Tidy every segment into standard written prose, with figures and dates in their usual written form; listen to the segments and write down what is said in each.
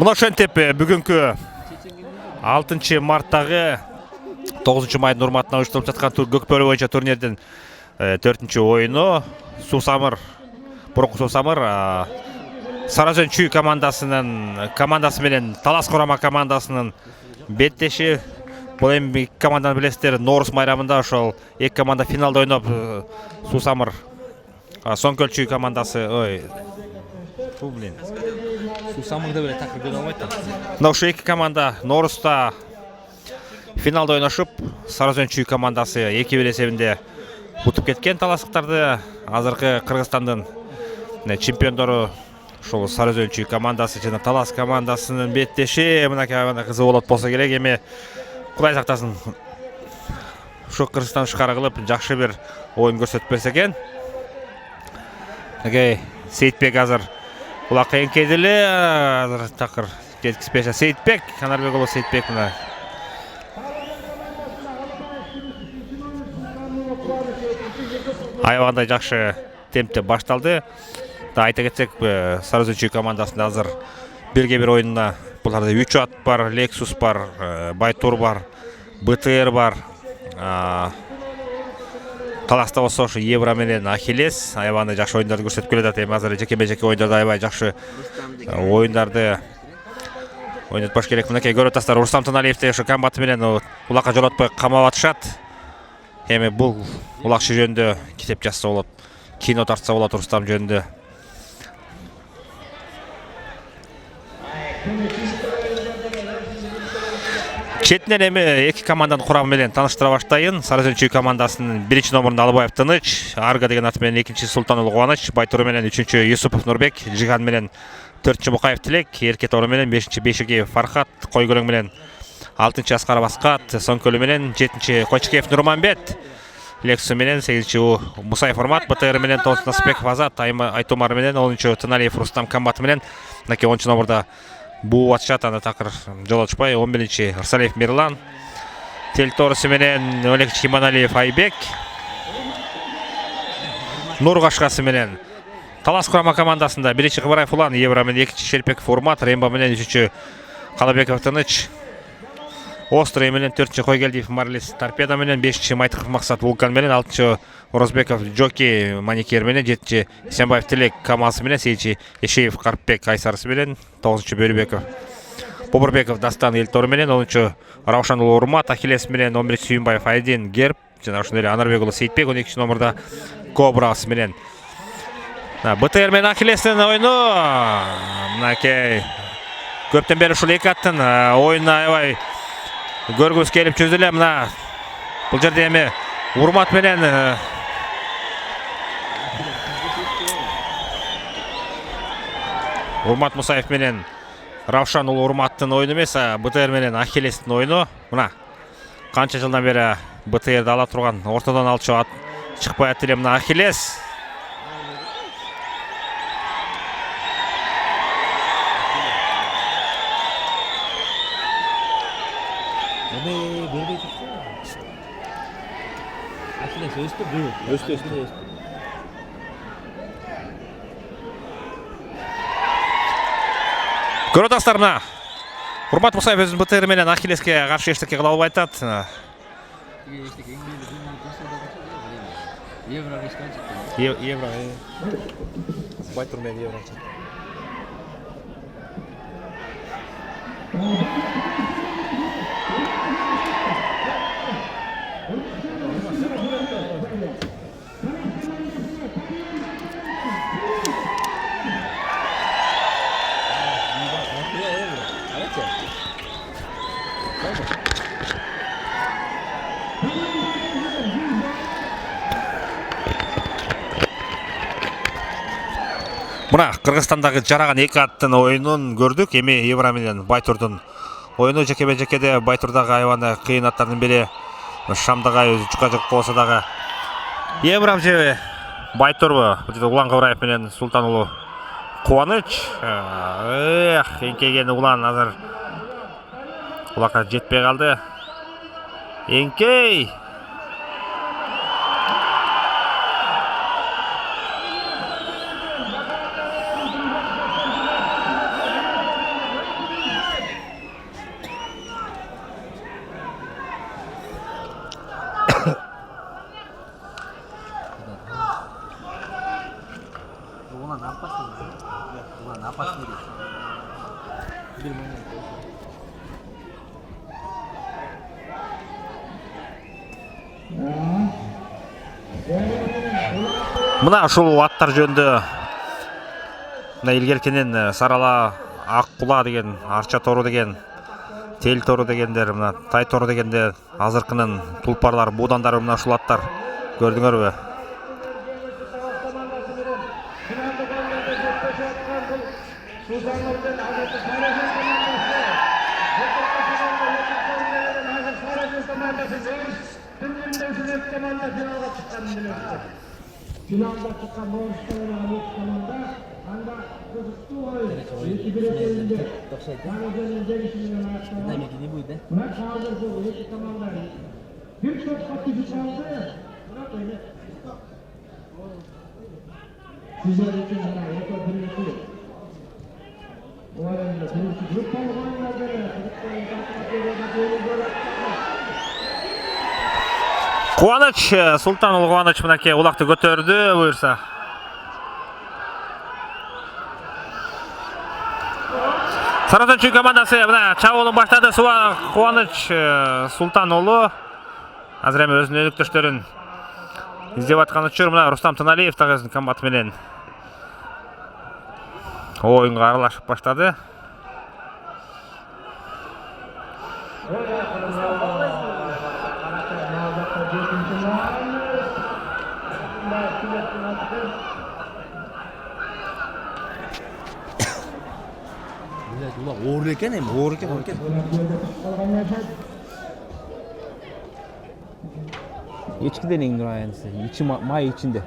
Мына ошентип бүгүнкү 6 марттагы 9 майдын урматына уюштурулуп жаткан көкбөрү боюнча турнирдин 4-чү оюну Суусамыр, Бурукку Суусамыр Саразөн Чүй командасы менен Талас Курама командасынын беттеши. Бул эми эки команданы билесиздер, Нооруз майрамында ошол эки команда финалда ойноп, Суусамыр Соңкөл Чүй командасы, Суусамырды беле такыр көрө албайт. Мына ошо эки команда Ноорузда финалда ойношуп, Саразөн Чүй командасы 2-1 эсебинде утуп кеткен таластыктарды. Азыркы Кыргызстандын чемпиондору ошол Саразөн Чүй командасы жана Талас командасынын беттеши. Мынакей кызык болот болсо керек. Эми Кудай сактасын, ушу Кыргызстан ышкара кылып жакшы бир оюн көрсөтүп берсе экен. Сейитбек азыр улакка эңкейди эле, азыр такыр жеткизбесе. Сейитбек, Канарбек уулу Сейитбек мына. Аябагандай жакшы темпте башталды. Айта кетсек, Саразөн Чүй командасында азыр 1-1 оюнуна буларда 3 ат бар, Lexus бар, Байтур бар, БТР бар. Таласта болсо ошо Евро менен Ахиллес аябагандай жакшы оюндарды көрсөтүп келе жатат. Эми азыр жеке-жеке оюндарда аябай жакшы оюндарды ойнотпош керек. Мынакей көрүп атасыздар, Рустам Туналиевди ошо комбаты менен улакка жолотпой камап атышат. Эми бул улакчы жөнүндө китеп жазса болот, кино тартса болот Рустам жөнүндө. Четинен эми эки команданын курамы менен тааныштыра баштайын. Саразөн Чүй командасынын 1-чи номурунда Алыбаев Тыныч, Арга деген аты менен 2-чи Султануулу Кубаныч, Байтур менен 3-чү Юсупов Нурбек, Жиган менен 4-чү Мукаев Тилек, Эрке Тору менен 5-чи Бешиги Фархат, Койкөлөң менен 6-чы Аскаров Аскат, Соңкөлү менен 7-чи Койчикеев Нурманбет, Лексус менен 8-чи Мусаев Урмат, БТР менен Тоосун Насыпбеков Азат, Айтумар менен 10-чу Туналиев Рустам комбаты менен, мынакей 10-чу номурда буу атышат, аны такыр жолотушпай. 11-чи Ырсалиев Мирлан, Телторусу менен 12-чи Иманалиев Айбек, Нургашкасы менен Талас Курама командасында 1-чи Кыбыраев Улан, Евро менен 2-чи Шелпеков Урмат, Ремба менен 3-чү Калыбеков Тыныч, Острый менен 4-чү Койгелдиев Марлис, Торпеда менен 5-чү Майтыков Максат Вулкан менен 6-чү Орозбеков Джоки Маникер менен 7-чү Исенбаев Тилек Камаз менен 8-чү Эшеев Карпбек Айсарыс менен 9-чү Бөрүбеков Бобурбеков Дастан Элтор менен 10-чү Раушан уулу Урмат, Ахиллес менен 11-чү Сүйүнбаев Айдин Герб жана ошондой эле Анарбек уулу Сейитбек 12-чү номурда Кобрас менен. БТР менен Ахиллестин оюну мынакей көптөн бери ушул эки аттын оюнуна аябай көргүбүз келип жүрдү эле. Мына бул жерде эми Урмат менен Урмат Мусаев менен Равшан уулу Урматтын оюну эмес, БТР менен Ахиллестин оюну. Мына канча жылдан бери БТРди ала турган ортодон алчу ат чыкпай атты эле. Мына Ахиллес көрүп атасыздар, мына Урмат Мусаев өзүнүн БТР менен Ахиллеске каршы эчтеке кыла албай атат. Евро Байтур менен Евро Мына Кыргызстандагы жараган эки аттын оюнун көрдүк. Эми Евра менен Байтурдун оюну жекеме-жекеде Байтурдагы аябай кыйын аттардын бири. Шамдагай өзү жука-жук болсо дагы Евра же Байтурбу? Улан Кыбыраев менен Султан уулу Кубаныч. Эңкейген улан азыр улакка жетпей калды. Эңкей. Мына ушул аттар жөнүндө мына илгеркенен Сарала Аккула деген, Арча тору деген, Тел тору дегендер, мына Тай тору дегенде азыркынын тулпарлар, буудандары мына ушул аттар. Көрдүңөрбү? Finalda çıkan Moğolistan'ın ilk sonunda anda kızıklı oyun. İki bireysinde Tanrı'nın gelişiminin ayaklarına buna kaldırdı. İki tamamlar. Bir çok katıcı kaldı. Buna böyle. Sizler için bana yeter birinci. O arada birinci grup kalmanına göre Кубаныч, Султан уулу Кубаныч мынакей улакты көтөрдү, буюрса. Саратовчу командасы мына чабуулун баштады. Кубаныч Султан уулу азыр эми өзүнүн өнөктөштөрүн издеп аткан учур. Мына Рустам Тыналиев дагы өзүнүн командасы менен оюнга аралашып баштады. Оор экен эми, оор экен. Ечкиден эң дурайынсы, ичи май ичинде.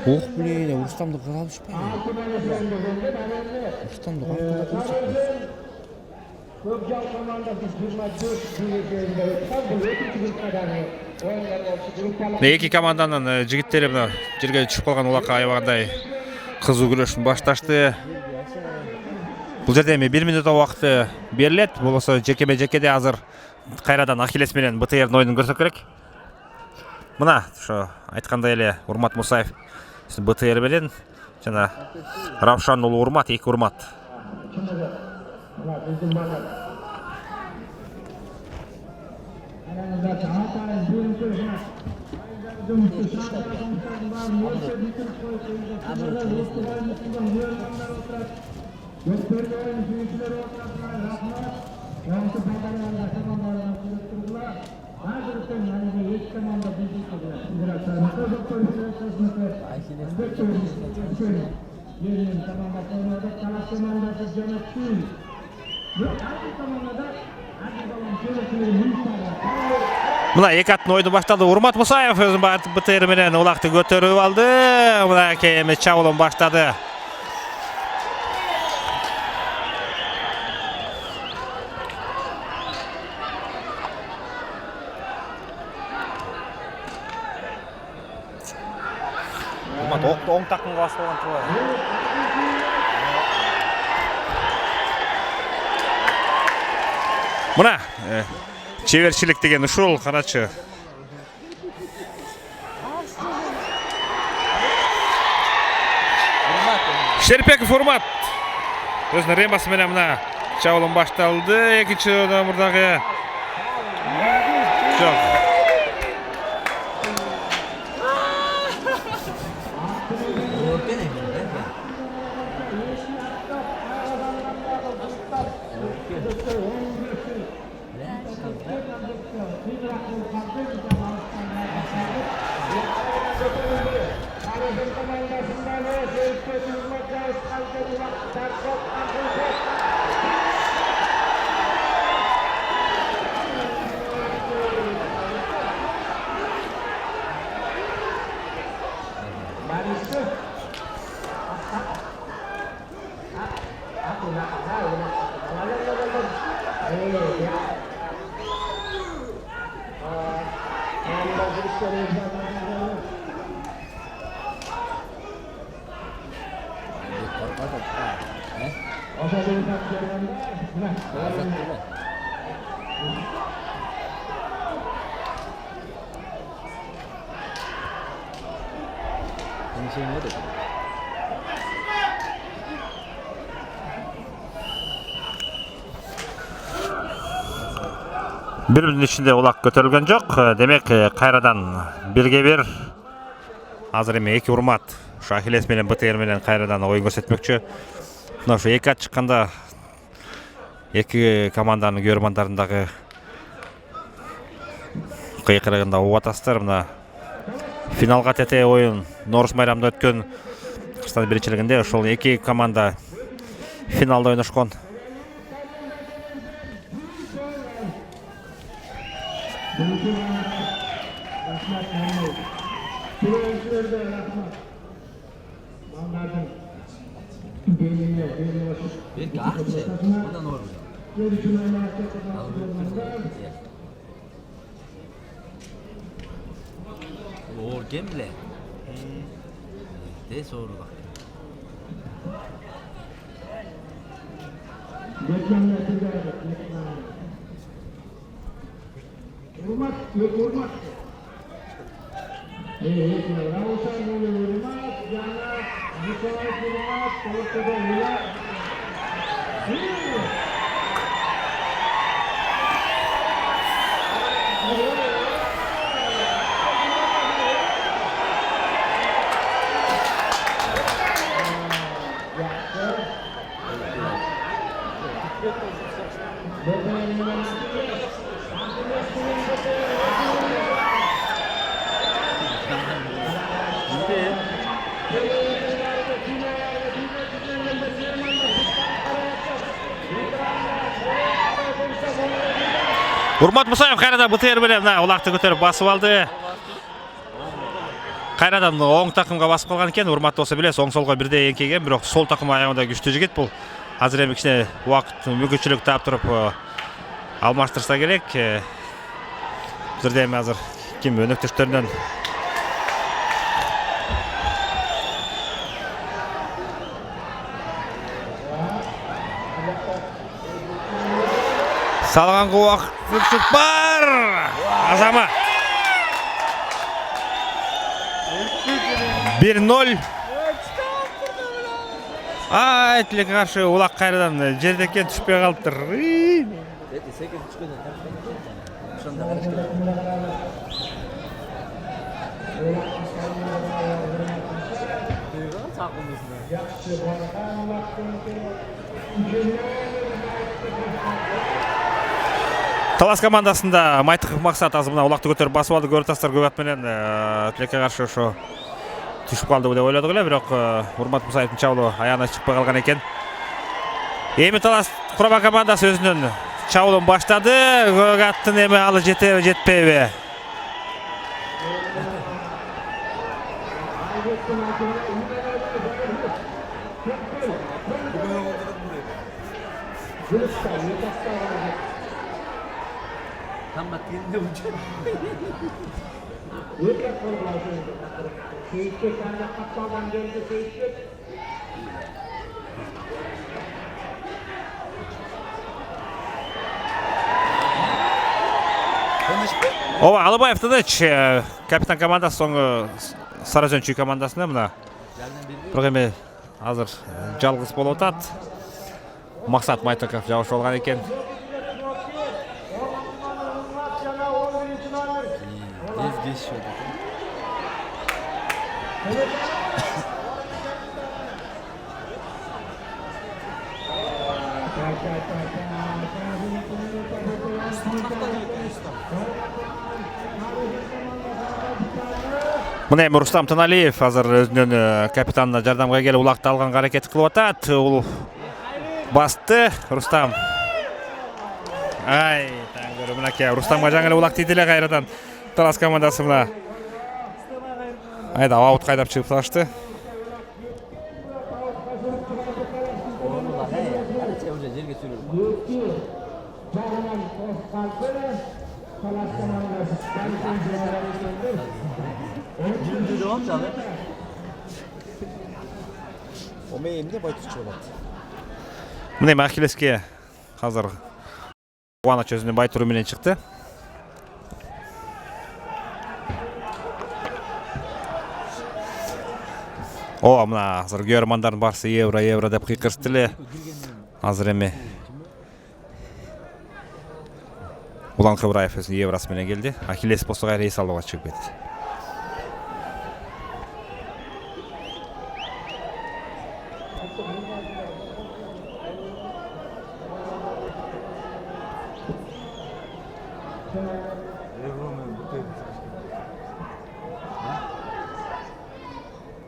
Ох, блин, Рустамды кыралышпайбы? Рустамды кантип кыралышпайбы? Көкжал командасы 24 жүлдегенде өткөн. Бул экинчи группадагы оюндар болчу. Эки команданын жигиттери мына жерге түшүп калган улакка аябагандай кызуу күрөшүн башташты. Бул жерде эми 1 минут убакыты берилет. Болосо жекеме-жекеде азыр кайрадан Ахиллес менен БТРдин оюнун көрсөк керек. Мына ошо айткандай эле Урмат Мусаев БТР менен жана Равшан уулу Урмат, эки Урмат. Мына эки аттын оюну башталды. Урмат Мусаев өзүнүн БТР менен улакты көтөрүп алды. Мына эми чабуулун баштады. Урмат оң такымга басылган турбайбы? Мына чеберчилик деген ушул, карачы. Шерпеков Урмат өзүнүн рембасы менен мына чабуулун башталды. Экинчи номурдагы жок. Bir minuttun içinde ulak götürülgen жоқ. Demek kayradan 1-1. Azır eме 2 урмат. Ахиллес менен БТР менен кайрадан оюн көрсөтмөкчү. Мына ошо 2 чыкканда эки команданын көрөрмандарындагы кыйкырыгында угуп атасыздар. Мына финалга тете оюн Норус майрамында өткөн Кыргызстан биринчилигинде ошол эки команда финалда ойношкон. Gemle. De soru bak. Урмат Мусаев кайрадан БТР менен улакты көтөрүп басып алды. Кайрадан оң такымга басып калган экен. Урмат болсо билесиз, оң солго бирдей эңкейген, бирок сол такым аягында күчтүү жигит бул. Азыр эми кичине убакыт мүмкүнчүлүк таап туруп алмаштырса керек. Бизде эми азыр ким өнөктөштөрүнөн салганга убакыт бар. Азама 1-0. Тилекке каршы улак кайрадан жерден түшпөй калыптыр. Талас командасында Майтыков Максат азыр мына улакты көтөрүп басып алды. Көрүтастар көп ат менен тилекке каршы ошо түшүп калды деп ойлодук эле, бирок Урмат Мусаевдин чабуулу аягына чыкпай калган экен. Эми Талас курама командасы өзүнүн чабуулун баштады. Көк аттын эми алы жетеби, жетпейби? Ова Алыбаев Тыныч, капитан командасы соңғы Сарыөзөн чүй командасында мына. Бирок эми азыр жалгыз болуп атат. Максат Майтыков жабышып алган экен. Мына эми Рустам Таналиев азыр өзүнүн капитанына жардамга келип улакты алганга аракет кылып атат. Ул басты Рустам. Ай, таңгыры мынакей Рустамга жаңы эле улак тиди эле кайрадан. Талас командасы мына. Айда аут кайдап чыгып салышты. Уже жерге сүйреліп жағынан қосып қалды. Талас командасы жүрді жоғам жалы. Омей эмне Байтур чыгат? Мына эми Ахиллеске азыр Кубаныч өзүнүн Байтуру менен чыкты. О, мына азыр көрөрмандардын барысы евро деп кыйкырышты эле. Азыр эми Улан Кыбыраев өзүнүн евросы менен келди. Ахиллес болсо кайра эс алууга чыгып кетти.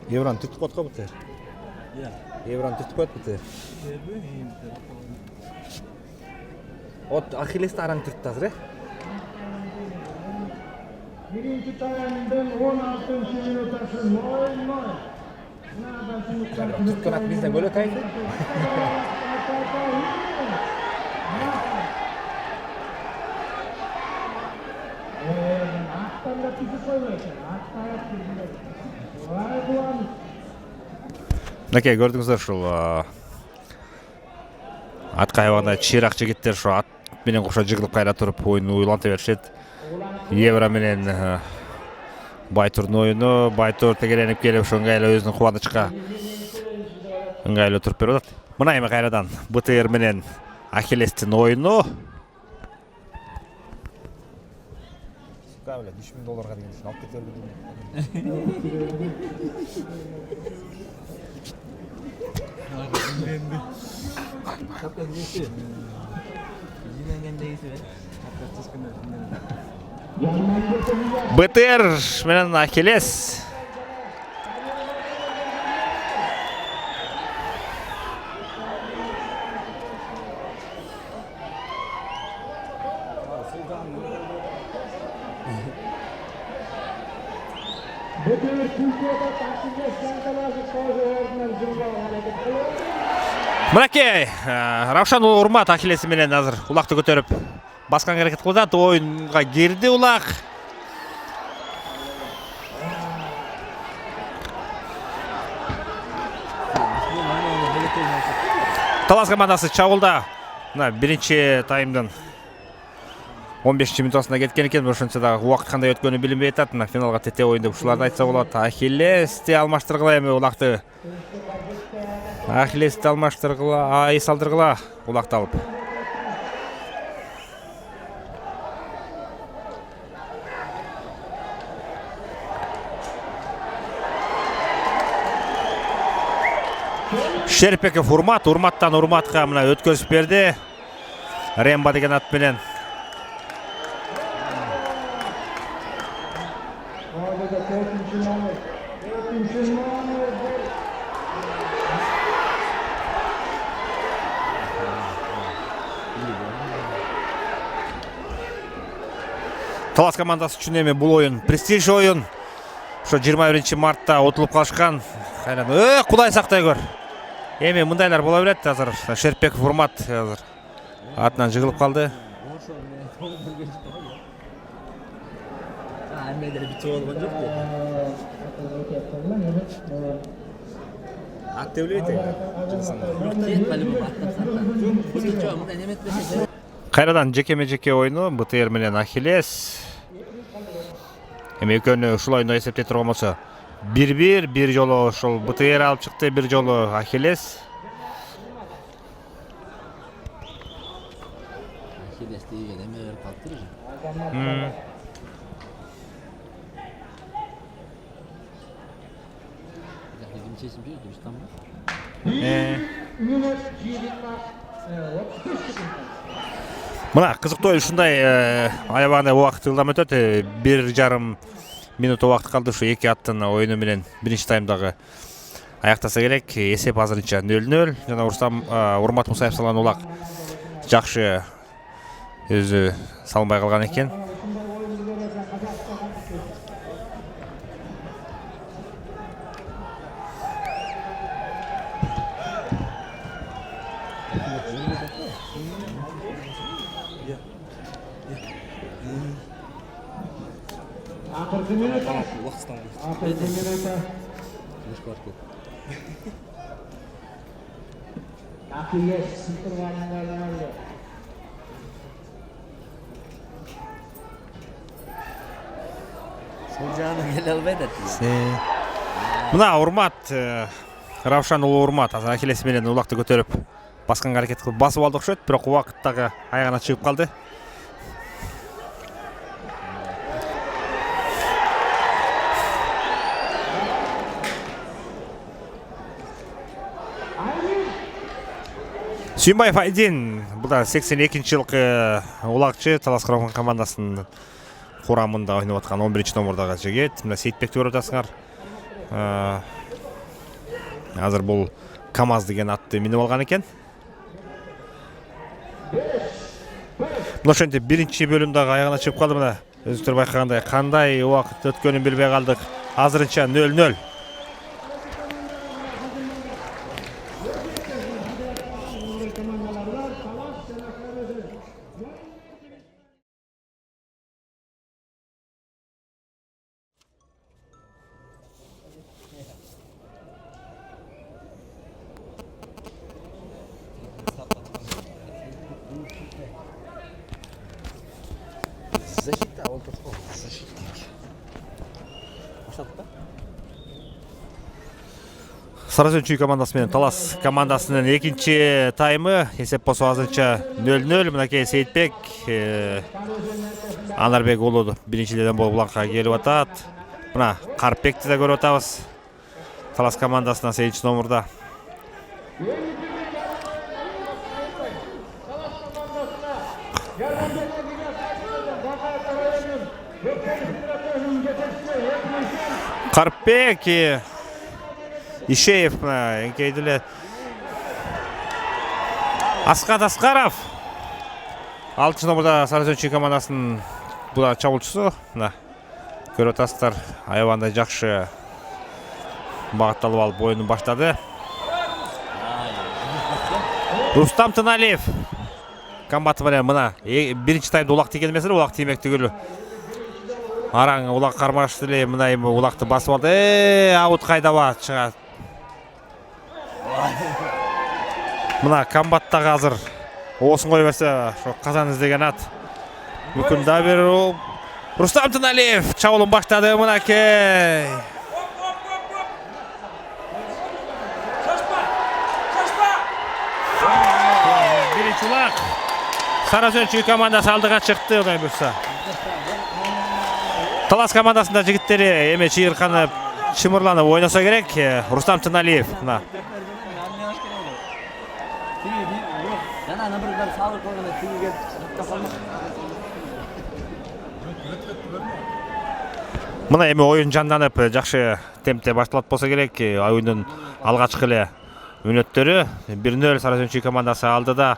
Евраны түртүп коет го бутер. Евраны түртүп коет бутер. От Ахиллести араң түрттү азыр, Birinci tayandın 16. minutası 0-0. Түрткөн ат бизден бөлөк кайфы. Aktan da tüzü koymayacak. Aktan da tüzü Vay duan. Мынакей көрдүңүздөр ушул атка айбаганда чыйрак жигиттер ушу ат менен кошо жыгылып кайра туруп оюну уйланта беришет. Евро менен Байтурдун оюну, Байтур тегеренип келип ошо ыңгайлуу өзүнүн Кубанычка ыңгайлуу туруп берип атат. Мына эми кайрадан БТР менен Ахиллестин оюну. Кабеле $3000 деген үчүн алып кетер бедим. Kaptan geçti. Dinlengendeyisi be. Kaptan çıskınlar. БТР менен Ахиллес. Betul Türkiye'de taksiciye şantaları koyuyorlar cümle hareket kılıyor. Мынакей Равшан Урмат Ахиллеси менен азыр улакты көтөрүп басканга аракет кылып атат. Оюнга кирди улак. Талас командасы чабылда. Мына биринчи таймдын 15-минутасына кеткен экен. Ошончо да убакыт кандай өткөнү билинбей атат. Мына финалга тете оюн деп ушуларды айтса болот. Ахиллести алмаштыргыла эми улакты. Ахиллести алмаштыргыла, эс алдыргыла улакты алып. Шерпеков Урматтан Урматка мына өткөзүп берди. Ремба деген ат менен. Orada da dördüncü numara. Талас командасы үчүн эми бул оюн престиж оюн. Ошо 21-мартта отулуп калышкан. Кайран Кудай сактай көр. Эми мындайлар боло берет азыр. Шерпеков Урмат азыр атынан жыгылып калды. Anneleri bir çoğul olacak diye. Ат деп элебейт эми. Jet bali bu battan sattan. Bu çoğu muda nemet bese. Кайрадан жекеме-жеке оюну БТР менен Ахиллес. Эми экөөнү ушул оюнда эсептей турган болсо 1-1, бир жолу ошол БТР алып чыкты, бир жолу Ахиллес. Ахиллес деген эме берип калыптыр. Bizim sesim bir Rüstem var. Minut 20 Мына кызыктуу ушундай аябагандай убакыт ылдам өтөт. 1,5 минут убакыт калды. Ушу эки аттын оюну менен биринчи таймдагы аяктаса керек. Эсеп азырынча 0-0. Жана Урмат Мусаев салган улак жакшы өзү салынбай калган экен. Akırkı minuta. Akırkı minuta. Akıya sıkırvanlarlarla. Сол жағынан келе албайды. Мына Урмат, Равшан улуу Урмат азыр Ахиллес менен улакты көтөрүп басканга аракет кылып басып алды окшойт, бирок убакыттагы аягына чыгып калды. Сүйүнбаев Айдин, бул да 82-жылкы улакчы, Талас Курмакаман командасынын курамында ойноп аткан 11-чи номурдагы жигит. Мына Сейитбекти көрүп атасыңар. Азыр бул КамАЗ деген атты минип алган экен. Мына ошентип биринчи бөлүмдөгү аягына чыгып калды. Мына өзүңүздөр байкагандай кандай убакыт өткөнүн билбей калдык. Азырынча 0-0. Защита, а он подход. Защитник. Саразөнчүй командасы менен Талас командасынын экинчи таймы. Эсеп болсо азырынча 0-0. Мынакей Сейитбек, Анарбек уулу биринчиден болуп улакка келип атат. Мына Карпекти да көрүп атабыз. Талас командасынан 8 номурда. Карпек, Ишеев, эңкейдиле Аскат Аскаров. 6 номурда Саразөнчүй командасынын бул чабуулчусу. Мына көрүп атасыздар, аябандай жакшы багытталып алып оюнун баштады. Рустам Тыналиев комбаты менен мына биринчи таймда улак тийген эмес эле, улак тиймек түгүлү. Араң улак кармашты эле, мына эми улакты басып алды. Аут кайдаба чыгат. Мына комбаттагы азыр оосун кое берсе, ошо казан издеген ат. Мүмкүн да бир Рустам Тыналиев чабуулун баштады. Мынакей биринчи улак Саразөнчүй командасы алдыга чыкты. Удай буюрса Талас командасында жигиттери эми чыйырканып, чымырланып ойносо керек. Рустам Тыналиев мына мына эми оюн жанданып, жакшы темпте башталат болсо керек. Оюндун алгачкы эле мүнөттөрү 1-0 Саразөнчүй командасы алдыда.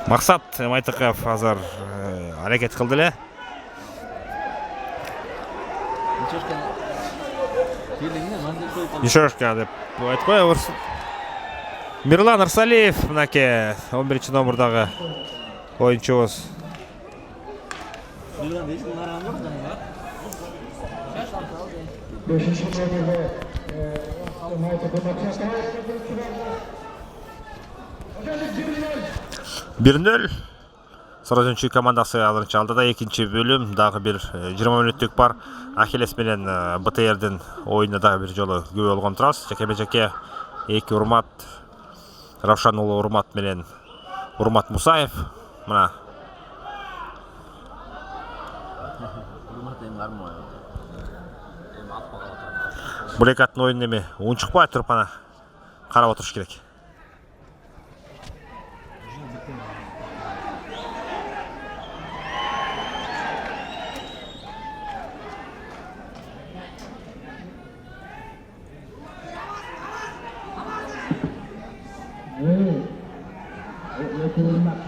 Максат Майтыков азыр аракет кылды эле. Ишошка деп айтып коебуз. Мирлан Арсалиев мынакей 11-чи номурдагы оюнчубуз. Бир-0 Саразөнчүй командасы азырынча алдыда. Экинчи бөлүм дагы бир 20 мүнөттүк бар. Ахиллес менен БТРдин оюнда дагы бир жолу күбө болгон турабыз. Жеке-жеке эки Урмат, Равшан уулу Урмат менен Урмат Мусаев. Мына бул эки аттын оюнун эми унчукпай туруп ана карап отуруш керек. Екі ұрмақ.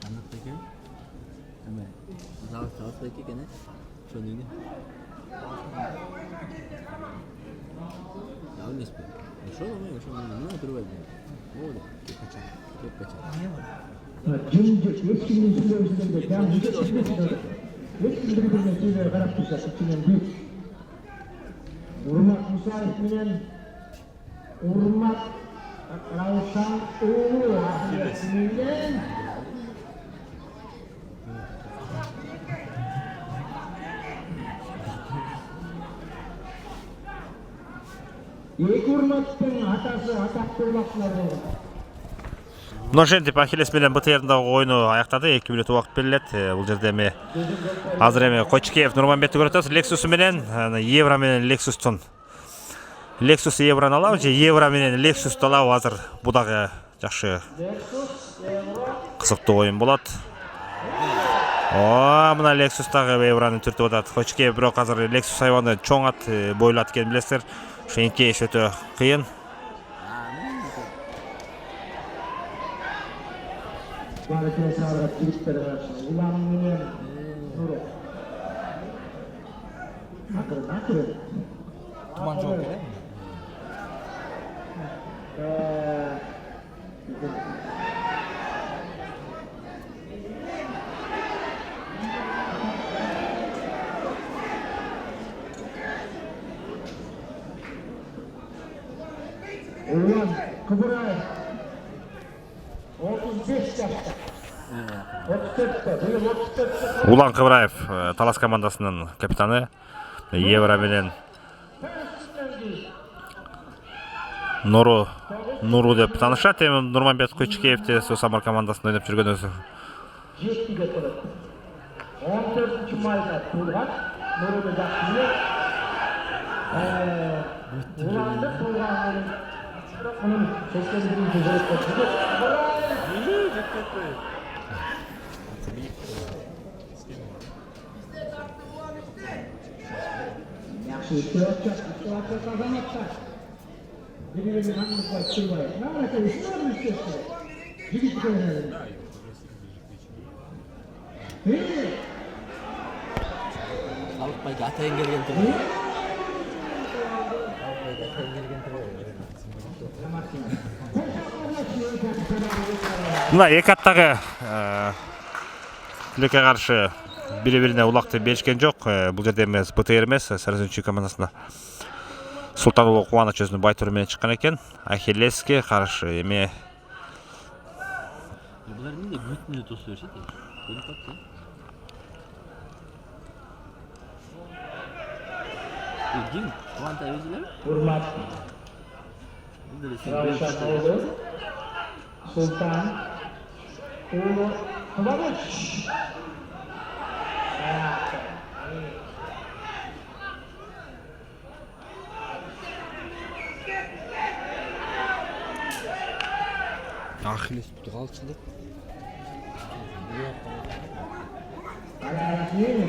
Qanday ekan? Nima? Zavod ekan, shuningni. Ya olmaz bu. Şu ne oturuyordu? Oldu. Kaçar. Cimcik, hepsinin söylemişlerinde. Ben bu da söylemişlerinde. Hepsinin birbirine söyleri qarap dursa, içinden büyük. Urmak Musayev menen Urmak Ravshan oğlu ahiretinden Екі Urmaktың атасы атақты Urmaklar болған. Ножентип Ахиллес менен БТР'дагы ойunu аяктады. 2 минут убакыт берилет. Бул жерде эми азыр эми Койчикеев Нурманбетти көрөт атабыз. Lexus менен Евро менен Lexustун. Lexus Евроны алабы же Евро менен Lexustу алабы азыр. Бу дагы жакшы кызыктуу оюн болот. Мына Lexus дагы Евроны түртүп атат. Койчикеев бирок азыр Lexus айваны чоң ат, бойлуу ат экенин билесиздер. Ошентип иш өтө кыйын. Barakine sağlarak girişleri karşı. Ulanın menen Nuru. Akırın. Tuman çok öyle mi? Ulan Kıbıray. 35 yaşta. 34'te. Benim 34'te. Улан Кыбыраев Талас командасынын капитаны. Евро менен Нуру деп таанышат. Эми Нурманбет Койчикеевди Самар командасында ойноп жүргөн өзү. Жетtiге турат. 14 майда туулган Нуру жакшы. Уланды туулган Onun 81. жыл өткөрдү. Yaxshi o'tayotgan azamатlar. Birini hamma qo'yib, nima qilishni istayapti. Yigit qo'yadi. Alpayga atayin kelgan turib. Мына эки аттагы тилекке каршы бири-бирине улакты беришкен жок. Бул жерде эмес БТР эмес, Сарызынчы командасында Султануулу Кубаныч өзүнүн байтуру менен чыккан экен. Ахиллеске каршы эми Булар эмне бүтүнү тосуп беришет? Көнүп калды. Ким? Кубантай өзүлөр? Hurmat. Ravshan oğlu. Sultan. Oğlu. Kıvanç. Ахиллес бүтүп калчу деп. Ayak yeni.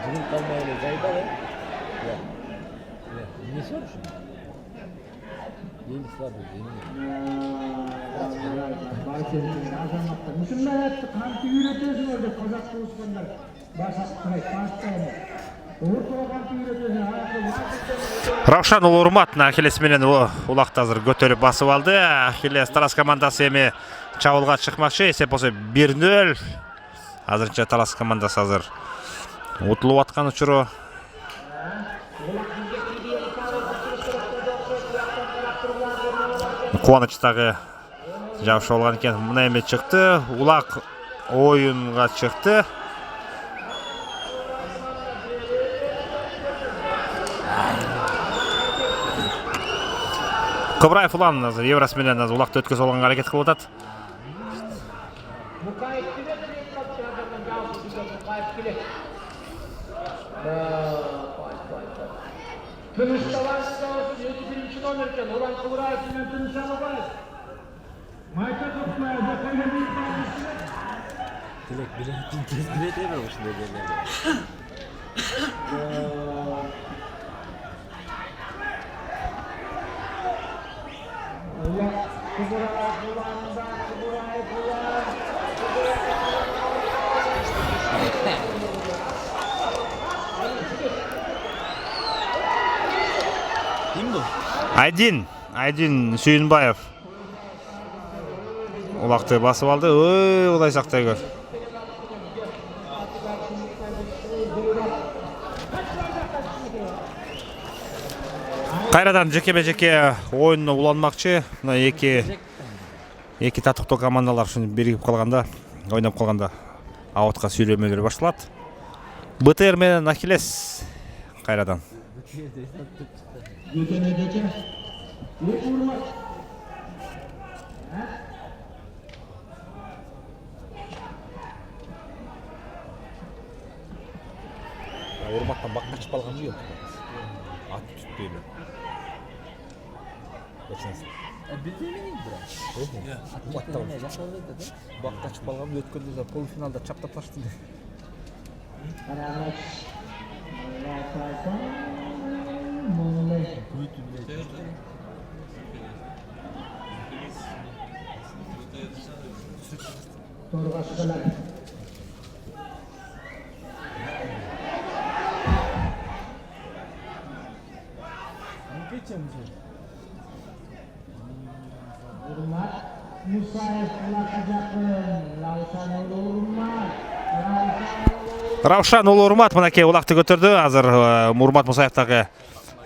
Жигит калмай эле жайда эле. Не сорушун? Немис бар бул, Müslüman hayatı kanıtı üretirsin orada Kazak Kılıçkanlar. Başak Kırayt, Başak'ta Ortağa kanıtı üretirsin. Равшан уулу Урмат Ахиллес менен улакты азыр көтөрүп басып алды. Ахиллес Талас командасы эми чабуулга чыкмакчы. Эсеп болсо 1-0. Азырынча Талас командасы азыр утулуп аткан учуру. Кубаныч дагы жабышып алган экен. Мына эми чыкты. Улак оюнга чыкты. Кыбыраев улан азыр Еврос менен азыр улакты өткөзүп алганга аракет кылып атат. Orhan Kıvırayev ile Tünüs Alabay. Mayta tutmaya bakayım bir tanesi. Dilek biletin tez bilete mi olsun diye geldi. Kim bu? Айдин Сүйінбаев. Улақты басып алды. Ой, олай сақтай көр. Қайрадан жеке ойынына уланмақчы. Мына екі татықты командалар үшін бірігіп қалғанда, ойнап қалғанда ауытқа сөйлемелер башылады. БТР менен Ахиллес қайрадан. Урматтан баққа чып алған жоқ. Ат түтпейлі. Bildiğin bura. Баққа чып алған өткенде полуфиналда чаптап таштым. Равшан Улы Урмат мынакей улақты көтерді. Азыр Урмат Мусаевтағы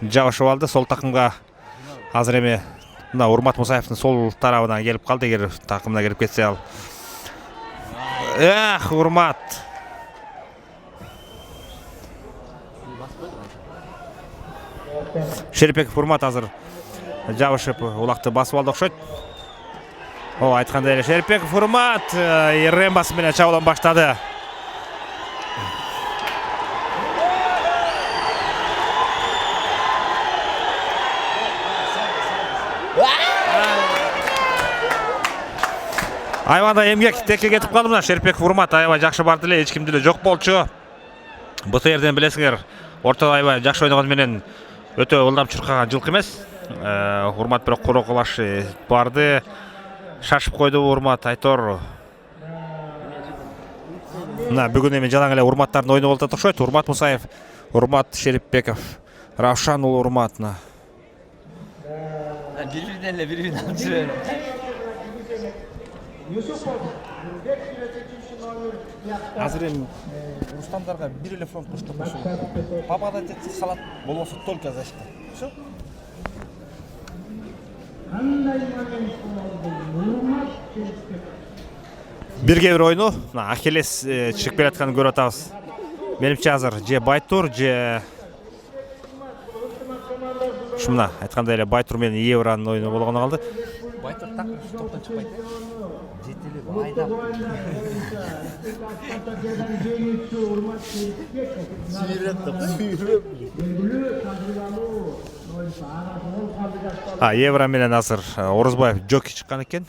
жабышып алды. Сол тақымға азыр еме Урмат Мусаевтың сол тарабынан келіп қалды. Егер тақымына келіп кетсе ал. Урмат. Шерпеков Урмат азыр жабышып улақты басып алды оқшайды. Айтқандай эле Шерпеков Урмат рембасы менен чабуулан баштады. Айванда эмгек текке кетип калды мына Шерпеков Урмат аябай жакшы барды эле, эч кимди эле жок болчу. БТРден билесиңер, ортодо аябай жакшы ойногону менен өтө ылдам чуркаган жылкы эмес. Урмат бирок корокулаш барды. Шашып койду Урмат Айтор. Мына бүгүн эми жалаң эле Урматтардын ойunu болуп атат. Урмат Мусаев, Урмат Шерипбеков, Равшан Улы Урматна. Birbirinden alışıyor. Азыр эми Рустамдарга бир эле фронт куштук болсо. Попадать этсе салат болбосо только защита. Всё. Бирге бир ойну, Ахиллес чыгып келатканын көрүп атабыз. Менимче азыр же Байтур, же Шумна айткандай эле Байтур менен Евранын ойunu болгону калды. Байтур так топтон чыкпайт. Жетелеп айдап. Евра менен азыр Орозбаев Джоки чыккан экен.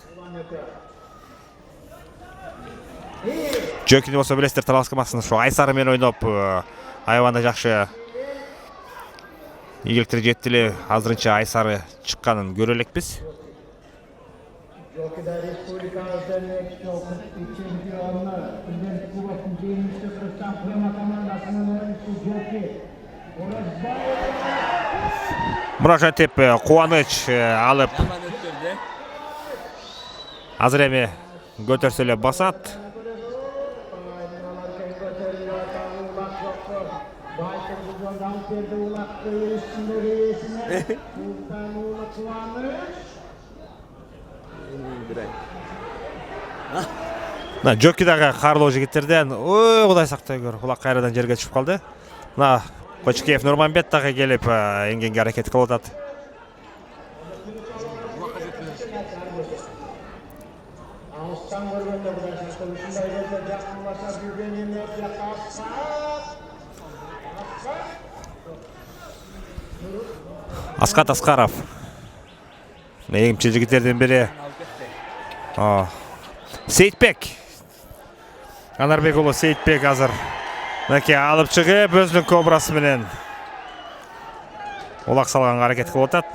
Джокини болсо билесиздер, Талас командасында ошо Айсары менен ойноп, аябай жакшы ийгиликтер жетти эле. Азырынча Айсары чыкканын көрө элекпиз. Мурашантип кубаныч алып азыр эми көтөрсө эле басат. Джоки дагы карлоо жигиттерден ой кудай сактай көр, улак кайрадан жерге түшүп калды. Мына Кочкеев Нурманбет дагы келип эңгенге аракет кылып атат. Аскат Аскаров эңимчи жигиттердин бири. Сейитбек Анарбек уулу Сейитбек азыр мынакей алып чыгып өзүнүн кобрасы менен улак салганга аракет кылып атат.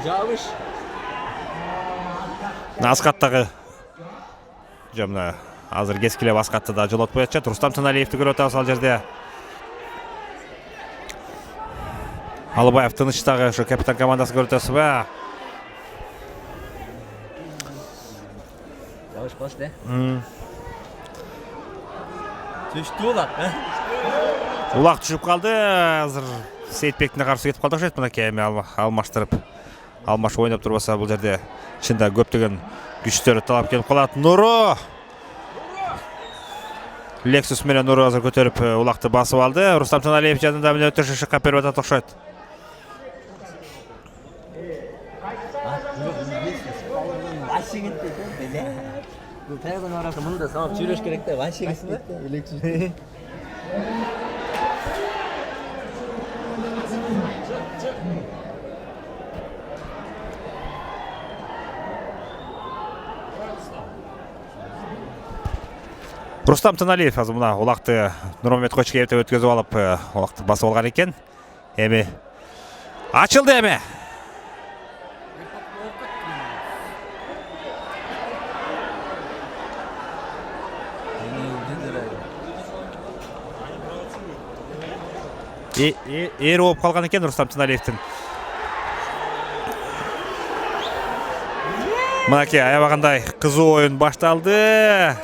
Жабыш. Аскаттагы жамна азыр кескилеп Аскатты да жолотуп жатат. Рустам Тыналиевди көрүп атабыз ал жерде. Алыбаев тыныштагы ушу капитан командасы көрүп атасызбы? Жабыш кош да. Түштү улак. Улак түшүп калды. Азыр Сейитбектине каршы кетип калды окшойт. Мынакей эми алмаштырып. Алмаш ойнап турбаса бул жерде чында көптөгөн күчтөр талап келип калат. Нуру Lexus менен Нуру азыр көтөрүп улакты басып алды. Рустам Тыналиев жанында менен өтөшү шыкка берип атат окшойт. Вообще кетти. Бул тайган арасы мында сабап жүрөш керек да. Вообще кетти. Элексиз. Рустам Тыналиев азыр мына улакты Нурмамет Кочкеевди өткөзүп алып, улакты басып алган экен. Эми ачылды эми. Эр болуп калган экен Рустам Тыналиевдин. Мынакей аябагандай кызуу оюн башталды.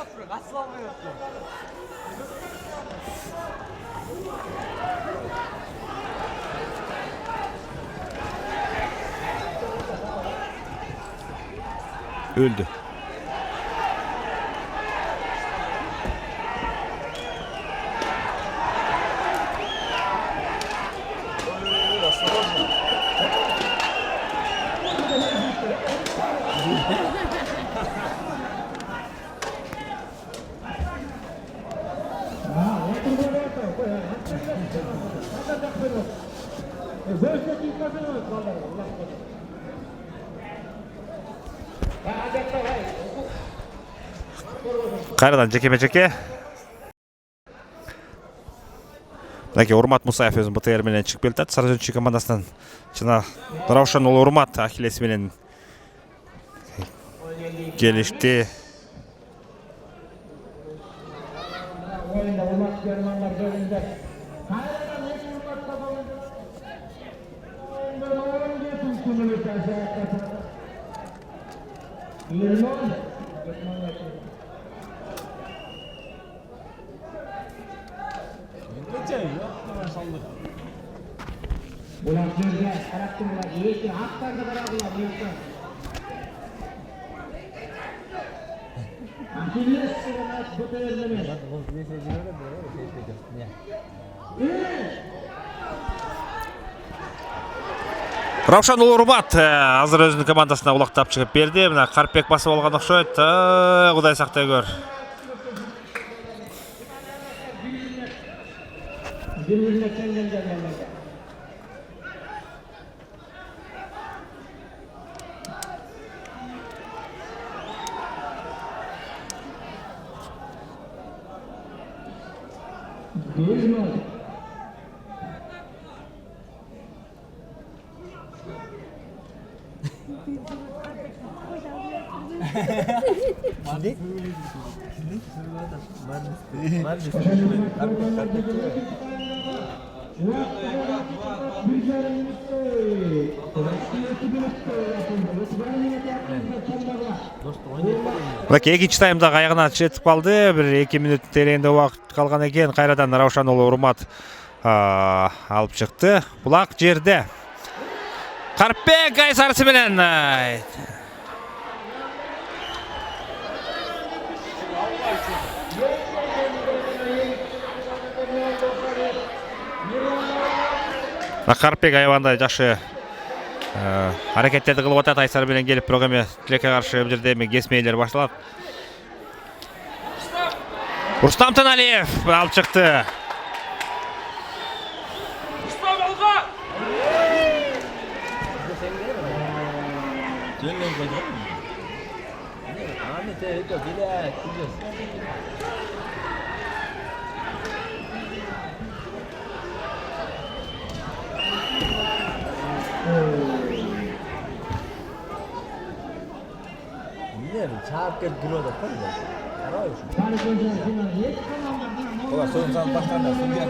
Öldü. Кайрадан жеке-жеке. Мынакей Урмат Мусаев өзүнүн БТР менен чыгып келатат. Сарыжөнчү командасынан жана Раушан уулу Урмат Ахиллес менен келишти. Bular yerga qarab turinglar, lekin haqlarga qaranglar, lekin. Akilles sirat ko'tarilmagan. Раушан уулу Урмат азыр өзүнүн командасына улактап чыгып берди. Мына Карпбек басып алган окшойт. Кудай сактай көр. Мынакей экинчи таймдагы аягына жетип калды. Бир 2 мүнөт тереңде убакыт калган экен. Кайрадан Раушан уулу Урмат алып чыкты. Булак жерде. Карпбек Айсарысы менен Карпбек аябагандай жакшы аракеттерди кылып атат. Айсар менен келип бирок эми тилекке каршы бул жерде эми кесмейлер башталат. Рустам Тыналиев алып чыкты. Ne çağırıp gelip duruyor da koyma. Arayış. Ola soyun sanat başlarında sunguya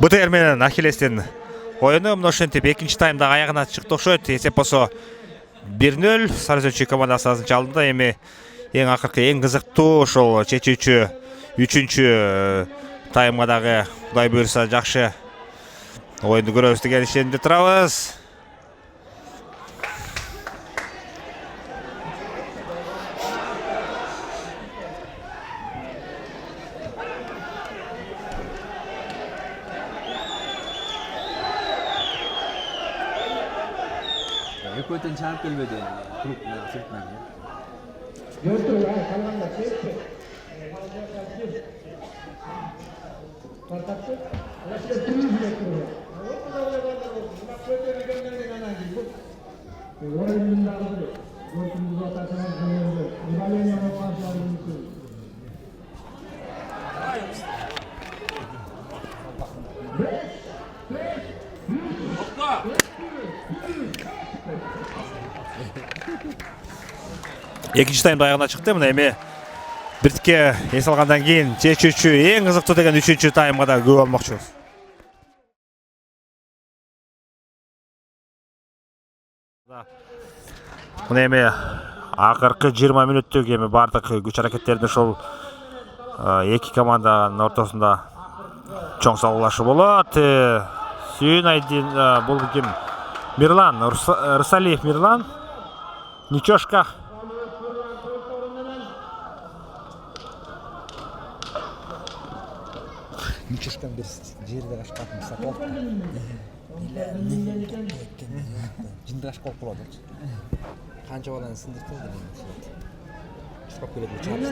БТР менен Ахиллестин оюну мына ошентип экинчи таймда аягына чыкты окшойт. Эсеп болсо 1-0 Сарызөнчү командасы азырынча алдында. Эми эң акыркы эң кызыктуу ошол чечүүчү 3-чү таймга дагы Кудай буйруса жакшы оюнду көрөбүз деген ишенимде турабыз. Eko'dan çağırıp gelmedi. Gruplar sırtlar ya. Экинчи таймда аягына чыкты. Мына эми биртке эс алгандан кийин чечүүчү эң кызыктуу деген 3-чү таймга да көп алмакчыбыз. Мына эми акыркы 20 мүнөттүк эми бардык күч аракеттерди ошол эки команданын ортосунда чоң салгылашы болот. Сүйүн Айдин бул ким? Мирлан, Рысалиев Мирлан. Ничошка. Ничешкан бир жерде качкатын сатып алып. Жинди качып калып калат. Канча баланы сындыртты деген болот. Чыкап келет чапса.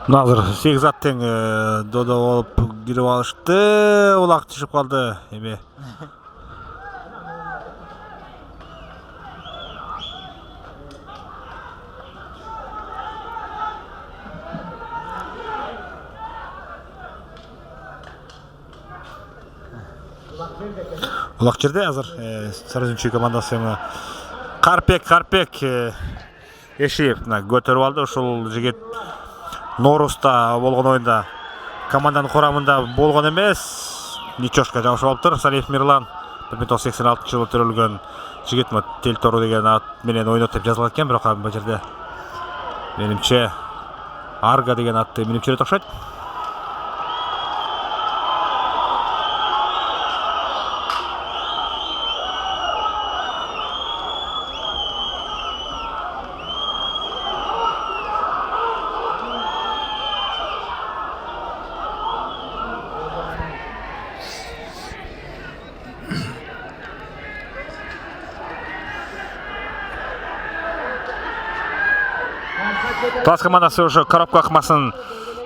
Назыр 8 аттың додо болуп кирип алышты. Улак түшүп калды эми. Улак жерде азыр Сарызөнчү командасы мына Карпек Эшиев көтөрүп алды. Ошол жигит Норуста болгон оюнда команданын курамында болгон эмес. Ничошка жабышып алыптыр. Салиев Мирлан 1986-жылы төрөлгөн жигит Телтору деген ат менен ойнойт деп жазылган экен, бирок бул жерде менимче Арга деген атты менимче окшойт. Талас командасы уже коробка акмасын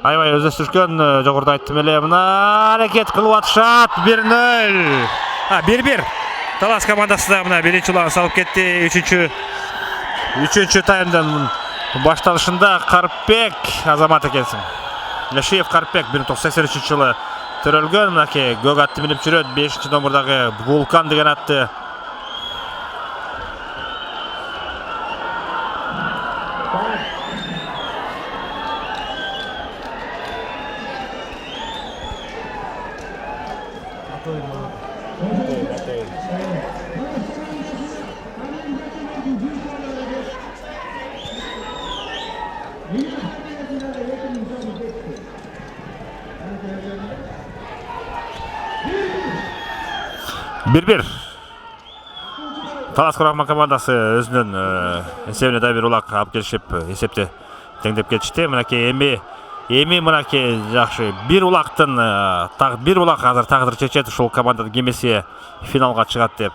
аябай өздөштүргөн. Жогоруда айттым эле, мына аракет кылып атышат. 1-0. 1-1. Талас командасы да мына биринчи улагын салып кетти. 3-чү таймдын башталышында Карпек Азамат экенсиң. Лешиев Карпек 1983-жылы төрөлгөн. Мынакей көк атты минип жүрөт. 5-номурдагы Вулкан деген атты. Bir Талас Курама командасы өзүнүн эсебине да бир улак алып келишип, эсепти теңдеп кетишти. Мынакей эми мынакей жакшы бир улактын бир улак азыр тагдыр чечет. Ушул командадын кемеси финалга чыгат деп.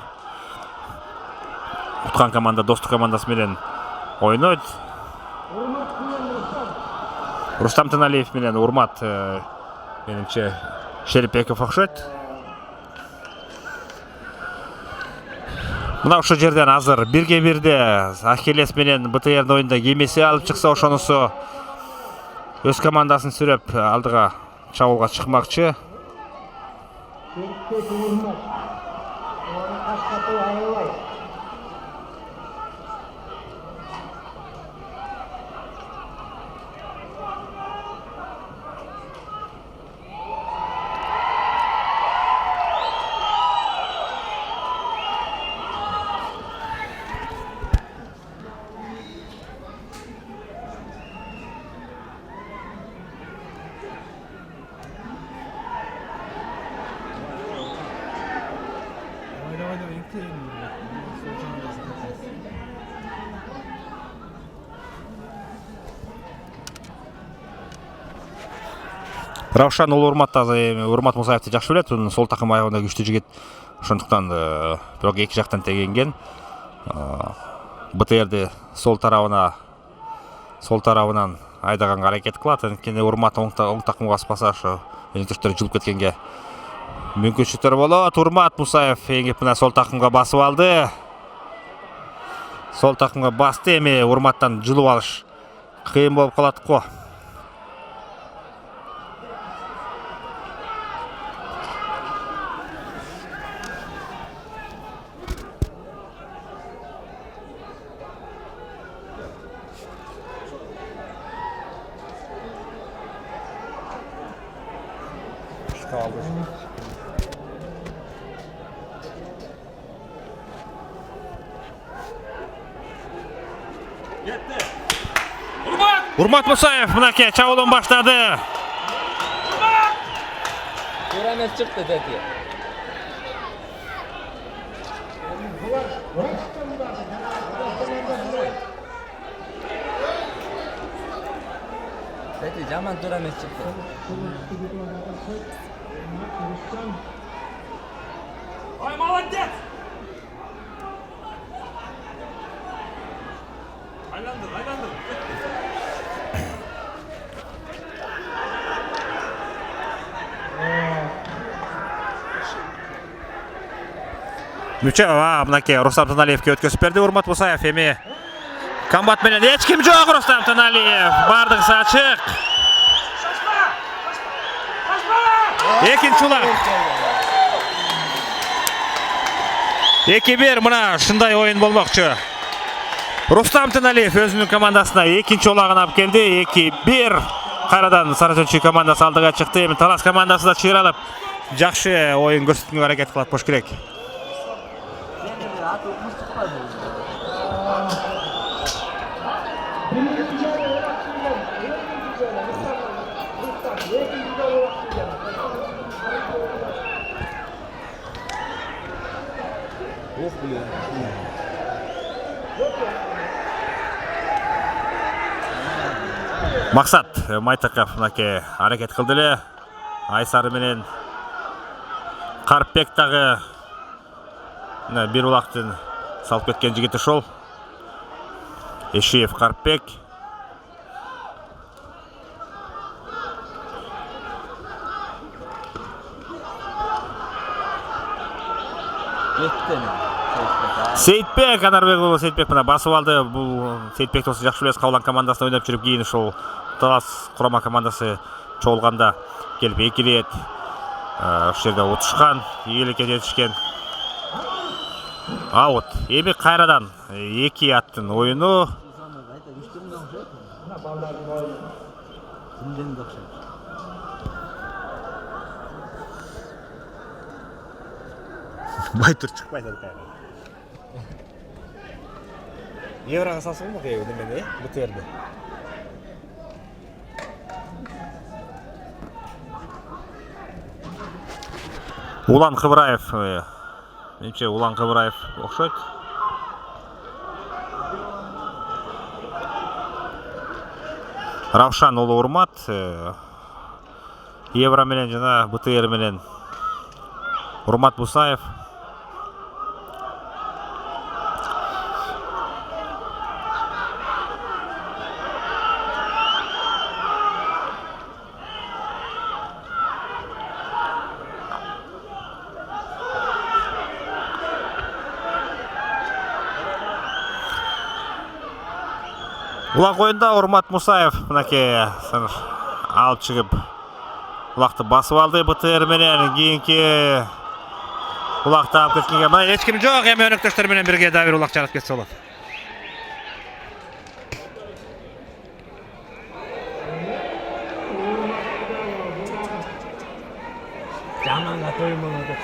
Уткан команда Достук командасы менен ойнойт. Рустам Тыналиев менен Урмат Менимче Шерипбеков окшойт. Мына ошол жерден азыр 1-1 Ахиллес менен БТРдин оюнда кемеси алып чыкса, ошонусу өз командасын сүрөп алдыга чабуулга чыкмакчы. Раушан ул Урмат Мусаевди жакшы билет. Сол такым аягында күчтүү жигит. Ошондуктан бирок эки жактан тегенген. БТРди сол тарабынан айдаганга аракет кылат. Анткени Урмат оң такымга спаса ошо өнөктөштөр жылып кеткенге мүмкүнчүлүктөр болот. Урмат Мусаев эңип мына сол такымга басып алды. Сол такымга басты, эми Урматтан жылып алыш кыйын болуп калат го. Урмат Мусаев мынакей чабуулун баштады. Туура эмес чыкты деди. Деди жаман туура эмес чыкты. Ой, молодец! Айландыр. Мүчө, мынакей Рустам Таналиевке өткөзүп берди Урмат Мусаев. Эми комбат менен эч ким жок. Рустам Таналиев бардыгысы ачык. Экинчи улак. 2-1 мына ушундай оюн болмокчу. Рустам Таналиев өзүнүн командасына экинчи улагын алып келди. 2-1 кайрадан Сарычы командасы алдыга чыкты. Эми Талас командасы да чыйралып жакшы оюн көрсөткөнгө аракет кылат болуш керек. Максат Майтаков мынакей аракет кылды эле. Айсары менен Карпбек дагы бир улактын салып кеткен жигит ошол. Эшиев Карпбек. Сейитбек Анарбек уулу Сейитбек мына басып алды. Бул Сейитбек досу жакшы билет, Кабылан командасында ойноп жүрүп кийин ошол Талас курама командасы чогулганда келип эки рет ошол жерде утушкан, ийгиликке жетишкен. Аут. Эми кайрадан эки аттын оюну. Байтур чыкпайт кайра. Еврага салсыңбы кээ немени, БТРди? Улан Кыбыраев, менимче Улан Кыбыраев окшойт. Раушан уулу Урмат, Евра менен жана БТР менен Урмат Мусаев. Улак ойында Урмат Мусаев мынакей алып чыгып улакты басып алды БТР менен кийинки улакты алып кеткенге мына эч ким жок эми өнөктөштөр менен бирге дагы бир улак жарат кетсе болот. Жаманга тоймолоду.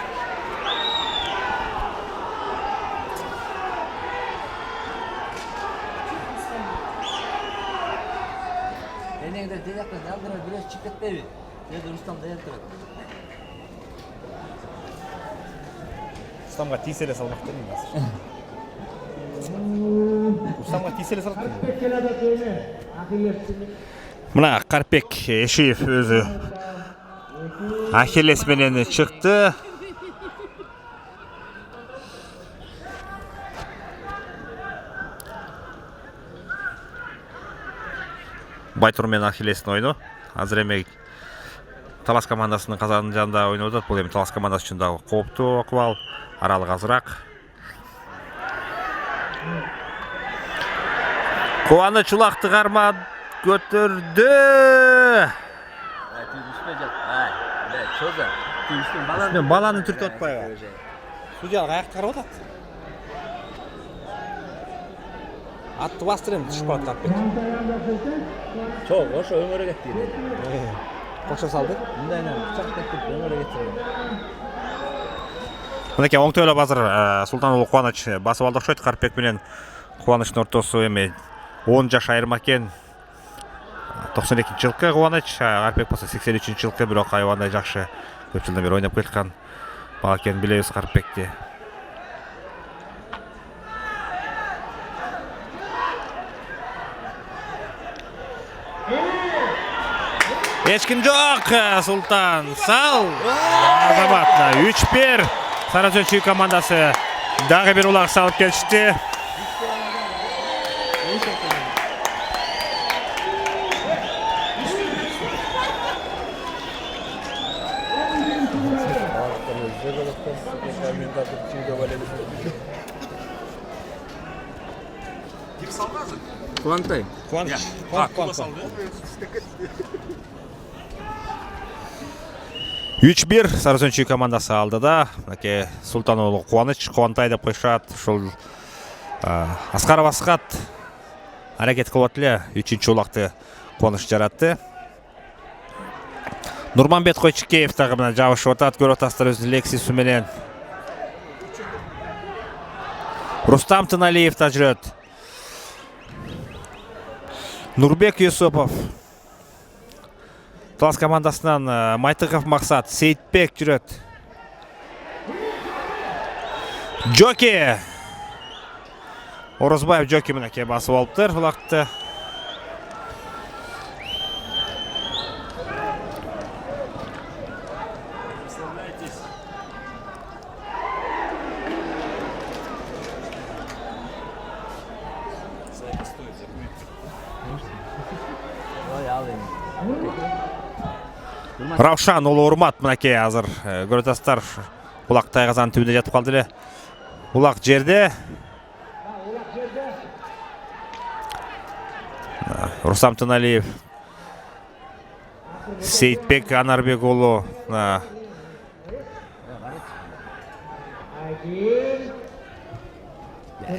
Энеңдер тезактан алдыра бирөөсү чыгып кетпейби? Деді Рустам даяр тұрады. Рустамға тиселе салмақ деймін қазір. Рустамға тиселе салмақ деймін. Мына Карпек Эшиев өзү Ахиллес менен чыкты. Байтур менен Ахиллестин ойну. Азыр эми Талас командасынын казанын жанында ойноп атат. Бул эми Талас командасы үчүн дагы кооптуу акыбал, аралык азыраак. Кубаныч улакты кармап көтөрдү. Мен баланы түртүп атпайбы? Судья аякты карап атат. Атты бастырып түшүп калат Карпек. Чоң, ошо өңөрө кетти. Кошо салды. Мындайынан чак кетип өңөрө кетти. Мынакей оңтойлоп азыр Султан уулу Кубаныч басып алды окшойт. Карпек менен Кубанычтын ортосу эми 10 жаш айырма экен. 92-жылкы Кубаныч, Карпек болсо 83-жылкы, бирок аябандай жакшы көп жылдан бери ойноп келаткан бала экенин билебиз Карпекти. Эч ким жок. Султан сал. Азаматна 3-1. Сарыөзөн командасы дагы бир улак салып келишти. Кубантай. Кубаныч. Куба салды. 3-1 Сарыөзөн командасы алды да. Мынакей Султан уулу Кубаныч, Кубантай деп коюшат. Ушул Аскаров Асхат аракет кылып эле 3-чү улакты Кубаныч жаратты. Нурманбет Койчукеев дагы мына жабышып атат. Көрүп атасыздар өзүнүн Лексису менен. Рустам Тыналиев да жүрөт. Нурбек Юсупов. Талас командасынан Майтыков Максат, Сейитбек жүрөт. Джоки. Орозбаев Джоки мынакей басып алыптыр улакты. Равшан уулу Урмат мынакей азыр көрүп атасыздар. Улак тайгазанын түбүндө жатып калды эле. Улак жерде. Рустам Тыналиев. Сейитбек Анарбек уулу.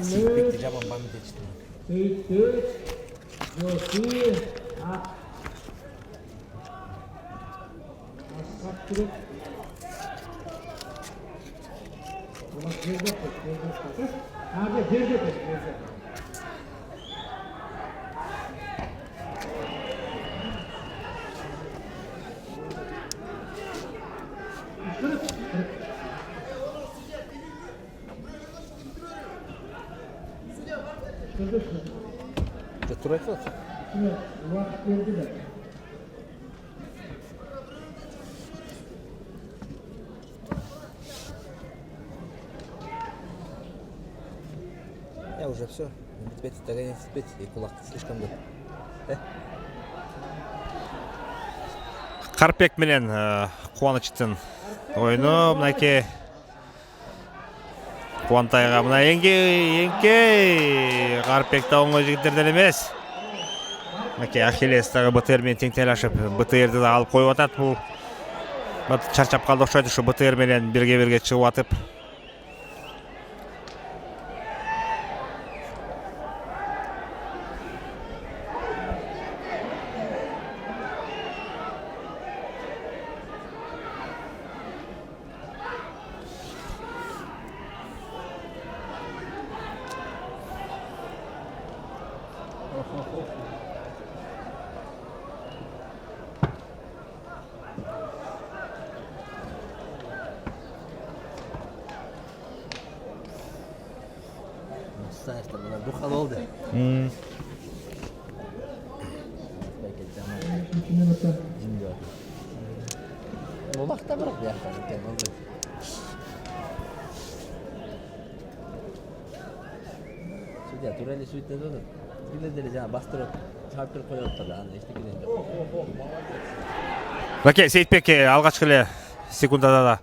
Сейитбекти жаман память этишти. Тура айтып атат. Уже все. Теперь догонять теперь и кулак слишком good. Карпек менен Кубанычтын ойну мынакей Кубантайга мына эңкей Карпек да оңой жигиттерден эмес. Мынакей Ахиллес дагы БТР менен тең тейлашып, БТРди да алып коюп атат. Бул чарчап калды окшойт, ушу БТР менен бирге чыгып атып. Sayesinde buna duhal oldu. Şimdi o. Olak da bırak ya. Suya tureli suytte de bileleri жаңа бастырып çarptırıp koyuyorlar da işte gidince. Мынакей Сейитбек алгачкы эле секундада да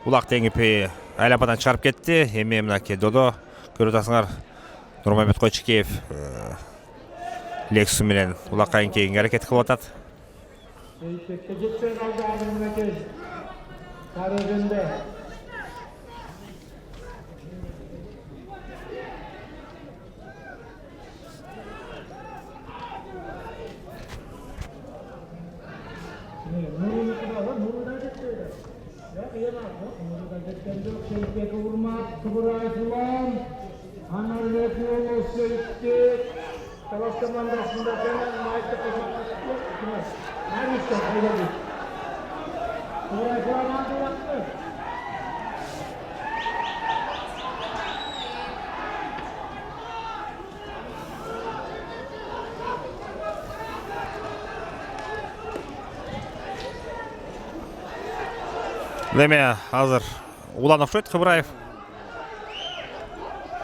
улак теңип айлападан чыгарып кетти. Эми мынакей Додо көрүп атасыңар, Нурмамет Койчукеев Лексус менен улакка эңкейгенге аракет кылып атат. Сейитбекке жетпей қалды Абдулмекей. Сары өзенде. Nur'unuki da var, Nur'u da жетпейді. Yok, yemez. Nur'u da жеткен жоқ. Сейитбекке урмат, Кыбырайов улан. Анарбек уулу Сейитбек. Талас командасында пенен майты кызмат. Нәбисте қайдады. Кыбырайов улан андылатты. Деме азыр улан окшойт Кыбыраев.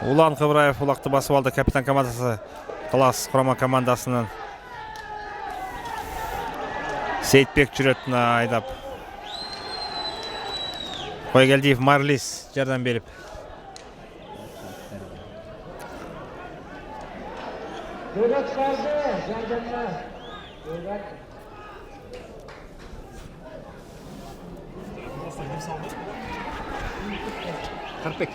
Улан Кыбыраев улакты басып алды, капитан командасы Талас курама командасынын. Сейитбек жүрөт айдап. Койгелдиев Марлис жардам берип. Бөгат барды, жардамна. Бөгат. Карпек.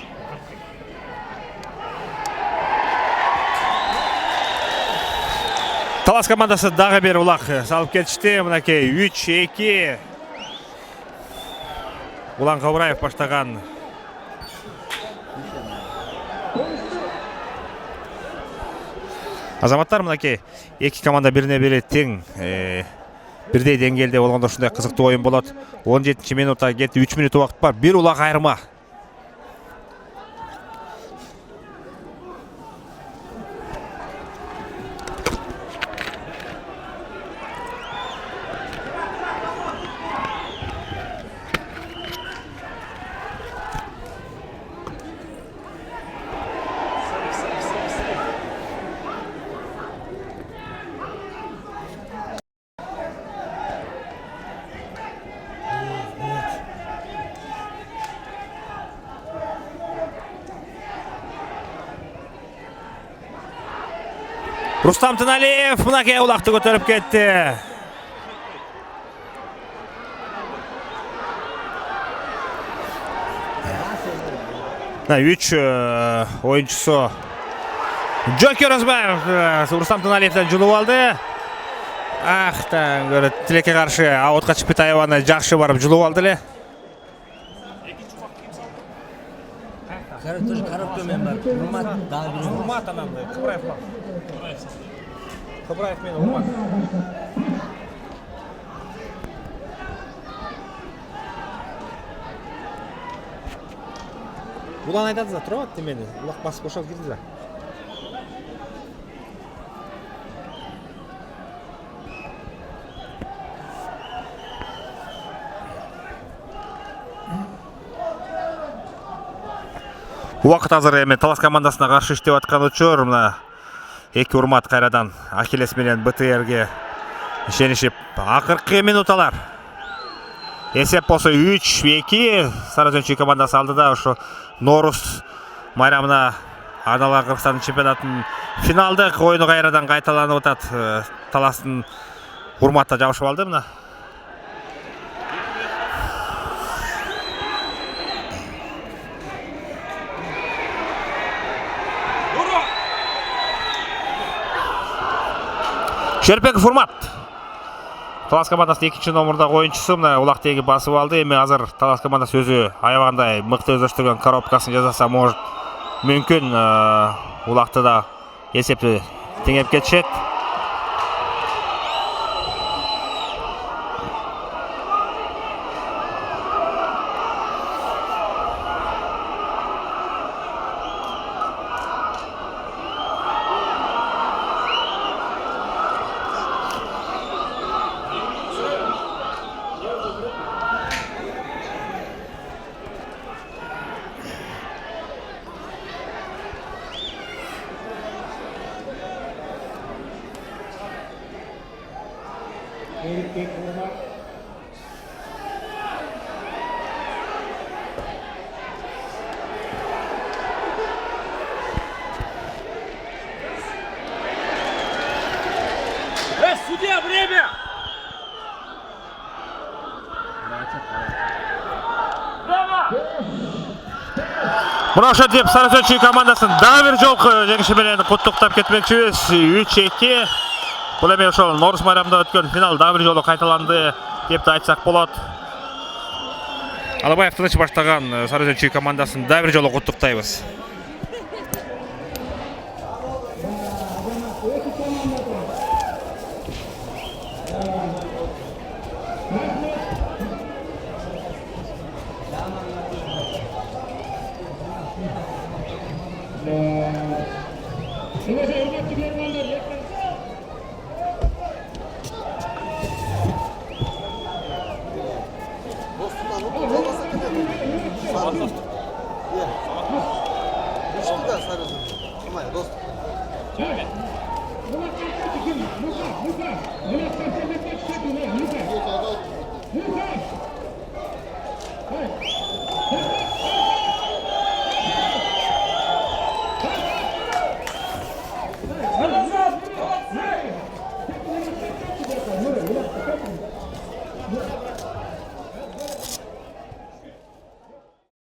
Талас командасы дагы бир улак салып кетишти. Мынакей 3-2. Улан Кыбыраев баштаган. Азаматтар, мынакей эки команда бирине бири тең бирдей деңгээлде болгондо ушундай кызыктуу оюн болот. 17-минутта кетти, 3 минут убакыт бар. Бир улак айырма. Рустам Тыналиев мынакей улакты көтөрүп кетти. Үч оюнчусу Жокер Өзбаев Рустам Тыналиевден жулуп алды. Ахтан көрө тилекке каршы аутка чыгып Аябаны жакшы барып жулуп алды эле. Тоже карап төмен бар. Урмат дагы бир. Урмат анандай Кыбыраев бар. Кыбыраев менен Урмат. Улан айтады да, турат демени. Улак басып бошоп кирди да. Убакыт азыр эми Талас командасына каршы иштеп аткан учур. Мына эки Урмат кайрадан Ахиллес менен БТРге ишенишип акыркы минуталар. Эсеп болсо 3-2 Сары Өзөнчү командасы алдыда. Ошо Норус майрамына Арналар Кыргызстан чемпионатынын финалдык оюну кайрадан кайталанып атат. Таластын урматта жабышып алды мына. Шерпеков Урмат. Талас командасынын 2-чи номердагы оюнчусу мына улактеги басып алды. Эми азыр Талас командасы өзү аябагандай мыкты өздөштүргөн коробкасын жасаса может мүмкүн улакты да эсепти теңеп кетишет. Судья, время! Мына ошо деп Сарысөчү командасын дагы бир жолку жеңиши менен куттуктап кетмекчибиз. 3-2. Бул эми ошол Норус майрамында өткөн финал дагы бир жолу кайталанды деп да айтсак болот. Алабаев тыныч баштаган Сарысөчү командасын дагы бир жолу куттуктайбыз. Musa.